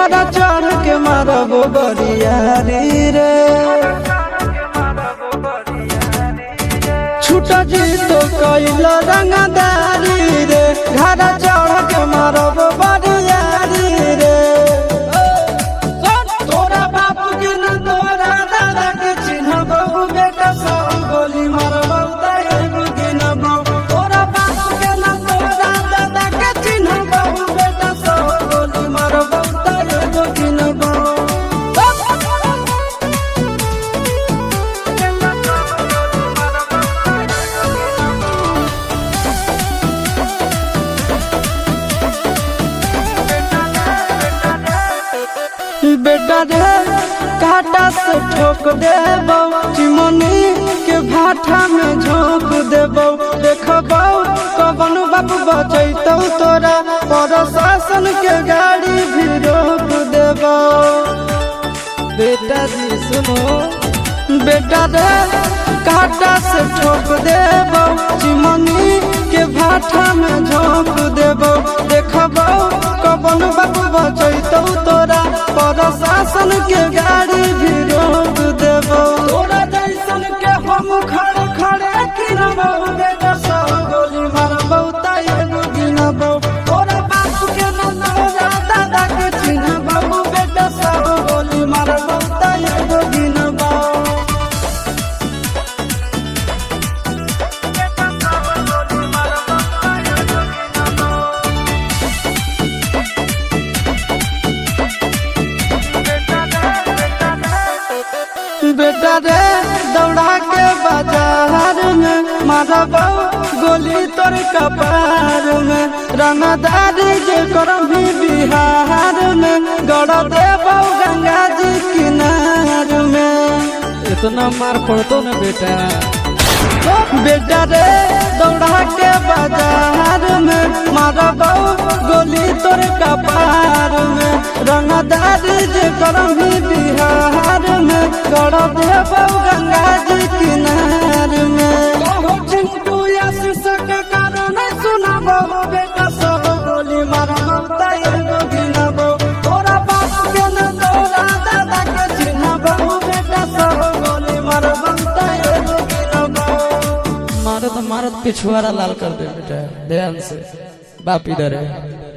घर चढ़ के मारब बरियारी रे छूट जी तो कैल रंगदारी रे घर चढ़ के मारब बरियारी रे तोरा बाप के न तोरा दादा के चिन्ह बहु बेटा सब गोली मारब तैगो गिनब तोरा बाप के न तोरा दादा के चिन्ह बहु बेटा सब गोली मारब तैगो गिनब बेटा रे काटा से ठोक देबौ चिमनी के भाठा में झोंक देबौ देखबौ कवन बाप बचैतौ तोरा प्रशासन के गाड़ी भी रोक देबौ बेटा जी सुनो बेटा रे काटा से ठोक देबौ चिमनी के भाठा में झोंक देबौ देखबौ कवन बाप बचैतौ तोरा प्रशासन के गाड़ी भी रोक देबौ तोरा जैसन के हम खड़े खड़े गिनबौ बेटा सब गोली मारबौ तैगो गिनबौ तोरा बाप के न तोरा दादा के चिन्हबौ बेटा सब गोली मारबौ तैगो गिनबौ बेटा रे दौड़ा के बाजार में मारबौ गोली तोर कपार में रंगदारी जे करभी बिहार में गड़ देबौ गंगा जी किनार में इतना मार पड़तो न बेटा बेटा रे दौड़ा के बाजार में मारबौ गोली तोर कपार में रंगदारी जे करभी बिहार में गड़ देबौ गंगा जी किनार में चिंटू आशीष के कारण सुनबौ बेटा सब गोली मारबौ तैगो गिनबौ तोरा बाप के न तोरा दादा के चिन्हबौ बेटा सब गोली मारबौ तैगो गिनबौ मारत मारत पिछुआरा लाल कर दे बेटा ध्यान से बाप इधर है।